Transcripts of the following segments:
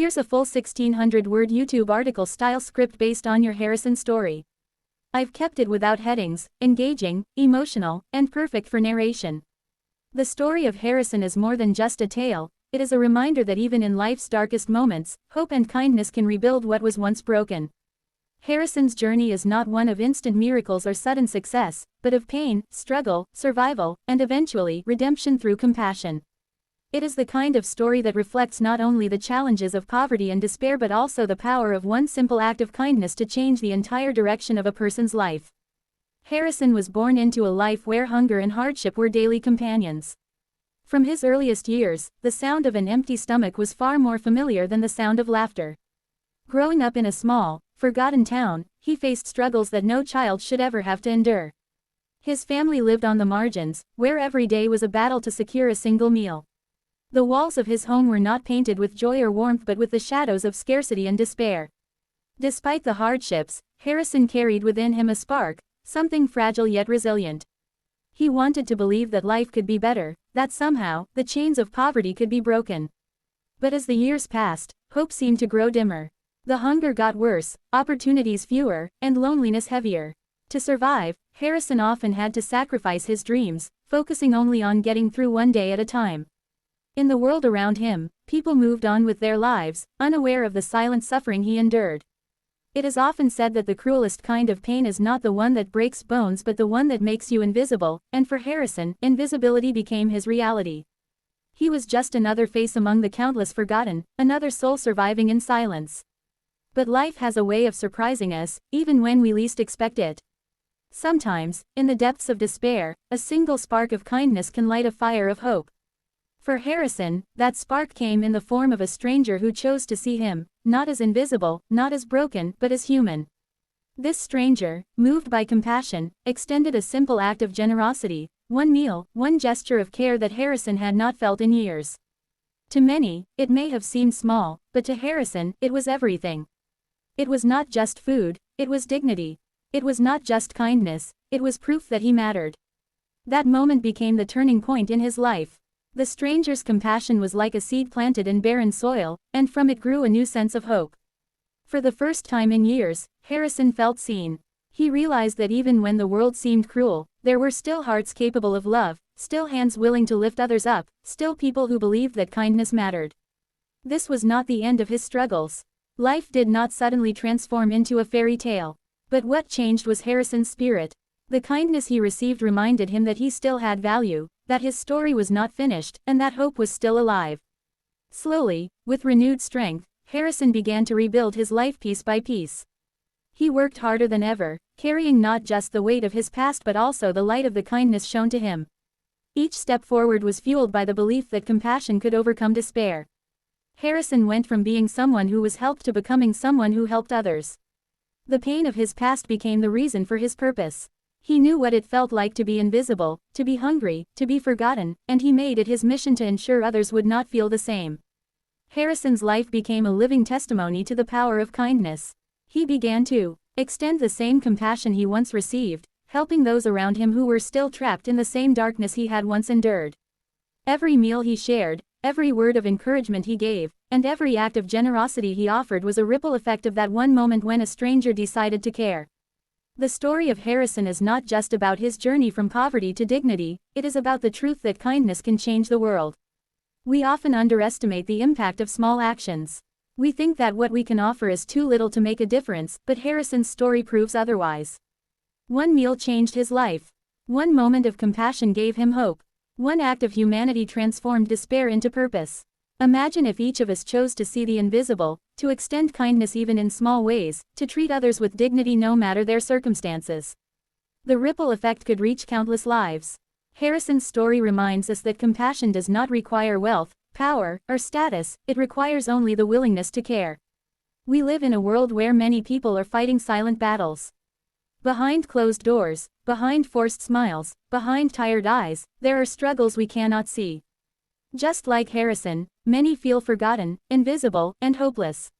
Here's a full 1600-word YouTube article-style script based on your Harrison story. I've kept it without headings, engaging, emotional, and perfect for narration. The story of Harrison is more than just a tale, it is a reminder that even in life's darkest moments, hope and kindness can rebuild what was once broken. Harrison's journey is not one of instant miracles or sudden success, but of pain, struggle, survival, and eventually, redemption through compassion. It is the kind of story that reflects not only the challenges of poverty and despair but also the power of one simple act of kindness to change the entire direction of a person's life. Harrison was born into a life where hunger and hardship were daily companions. From his earliest years, the sound of an empty stomach was far more familiar than the sound of laughter. Growing up in a small, forgotten town, he faced struggles that no child should ever have to endure. His family lived on the margins, where every day was a battle to secure a single meal. The walls of his home were not painted with joy or warmth but with the shadows of scarcity and despair. Despite the hardships, Harrison carried within him a spark, something fragile yet resilient. He wanted to believe that life could be better, that somehow, the chains of poverty could be broken. But as the years passed, hope seemed to grow dimmer. The hunger got worse, opportunities fewer, and loneliness heavier. To survive, Harrison often had to sacrifice his dreams, focusing only on getting through one day at a time. In the world around him, people moved on with their lives, unaware of the silent suffering he endured. It is often said that the cruelest kind of pain is not the one that breaks bones but the one that makes you invisible, and for Harrison, invisibility became his reality. He was just another face among the countless forgotten, another soul surviving in silence. But life has a way of surprising us, even when we least expect it. Sometimes, in the depths of despair, a single spark of kindness can light a fire of hope. For Harrison, that spark came in the form of a stranger who chose to see him, not as invisible, not as broken, but as human. This stranger, moved by compassion, extended a simple act of generosity, one meal, one gesture of care that Harrison had not felt in years. To many, it may have seemed small, but to Harrison, it was everything. It was not just food, it was dignity. It was not just kindness, it was proof that he mattered. That moment became the turning point in his life. The stranger's compassion was like a seed planted in barren soil, and from it grew a new sense of hope. For the first time in years, Harrison felt seen. He realized that even when the world seemed cruel, there were still hearts capable of love, still hands willing to lift others up, still people who believed that kindness mattered. This was not the end of his struggles. Life did not suddenly transform into a fairy tale. But what changed was Harrison's spirit. The kindness he received reminded him that he still had value, that his story was not finished, and that hope was still alive. Slowly, with renewed strength, Harrison began to rebuild his life piece by piece. He worked harder than ever, carrying not just the weight of his past but also the light of the kindness shown to him. Each step forward was fueled by the belief that compassion could overcome despair. Harrison went from being someone who was helped to becoming someone who helped others. The pain of his past became the reason for his purpose. He knew what it felt like to be invisible, to be hungry, to be forgotten, and he made it his mission to ensure others would not feel the same. Harrison's life became a living testimony to the power of kindness. He began to extend the same compassion he once received, helping those around him who were still trapped in the same darkness he had once endured. Every meal he shared, every word of encouragement he gave, and every act of generosity he offered was a ripple effect of that one moment when a stranger decided to care. The story of Harrison is not just about his journey from poverty to dignity, it is about the truth that kindness can change the world. We often underestimate the impact of small actions. We think that what we can offer is too little to make a difference, but Harrison's story proves otherwise. One meal changed his life. One moment of compassion gave him hope. One act of humanity transformed despair into purpose. Imagine if each of us chose to see the invisible, to extend kindness even in small ways, to treat others with dignity no matter their circumstances. The ripple effect could reach countless lives. Harrison's story reminds us that compassion does not require wealth, power, or status, it requires only the willingness to care. We live in a world where many people are fighting silent battles. Behind closed doors, behind forced smiles, behind tired eyes, there are struggles we cannot see. Just like Harrison, many feel forgotten, invisible, and hopeless.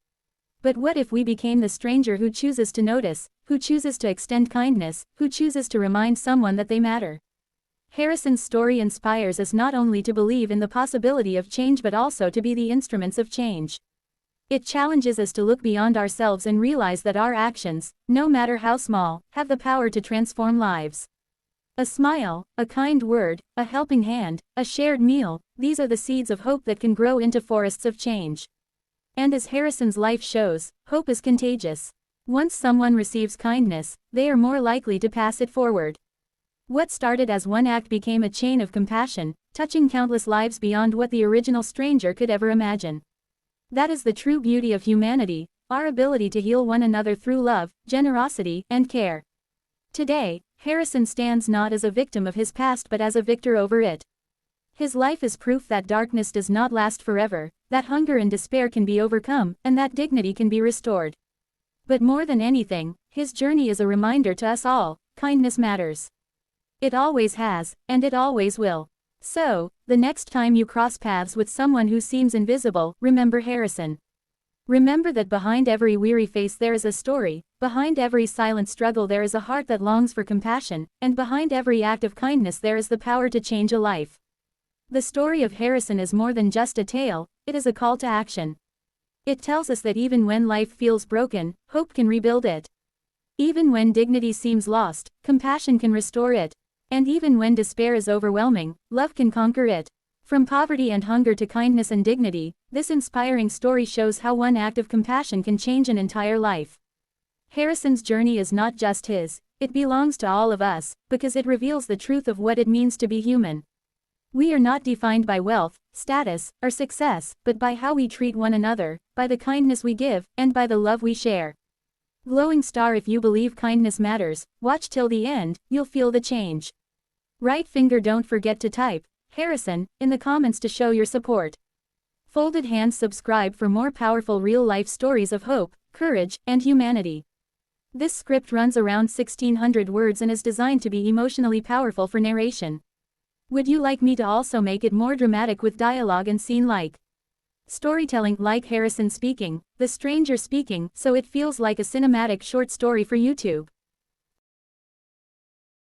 But what if we became the stranger who chooses to notice, who chooses to extend kindness, who chooses to remind someone that they matter? Harrison's story inspires us not only to believe in the possibility of change but also to be the instruments of change. It challenges us to look beyond ourselves and realize that our actions, no matter how small, have the power to transform lives. A smile, a kind word, a helping hand, a shared meal, these are the seeds of hope that can grow into forests of change. And as Harrison's life shows, hope is contagious. Once someone receives kindness, they are more likely to pass it forward. What started as one act became a chain of compassion, touching countless lives beyond what the original stranger could ever imagine. That is the true beauty of humanity, our ability to heal one another through love, generosity, and care. Today, Harrison stands not as a victim of his past but as a victor over it. His life is proof that darkness does not last forever, that hunger and despair can be overcome, and that dignity can be restored. But more than anything, his journey is a reminder to us all, kindness matters. It always has, and it always will. So, the next time you cross paths with someone who seems invisible, remember Harrison. Remember that behind every weary face there is a story, behind every silent struggle there is a heart that longs for compassion, and behind every act of kindness there is the power to change a life. The story of Harrison is more than just a tale, it is a call to action. It tells us that even when life feels broken, hope can rebuild it. Even when dignity seems lost, compassion can restore it. And even when despair is overwhelming, love can conquer it. From poverty and hunger to kindness and dignity, this inspiring story shows how one act of compassion can change an entire life. Harrison's journey is not just his, it belongs to all of us, because it reveals the truth of what it means to be human. We are not defined by wealth, status, or success, but by how we treat one another, by the kindness we give, and by the love we share. Glowing star, if you believe kindness matters, watch till the end, you'll feel the change. Right finger, don't forget to type Harrison in the comments to show your support. Folded hands, subscribe for more powerful real-life stories of hope, courage, and humanity. This script runs around 1600 words and is designed to be emotionally powerful for narration. Would you like me to also make it more dramatic with dialogue and scene-like storytelling, like Harrison speaking, the stranger speaking, so it feels like a cinematic short story for YouTube?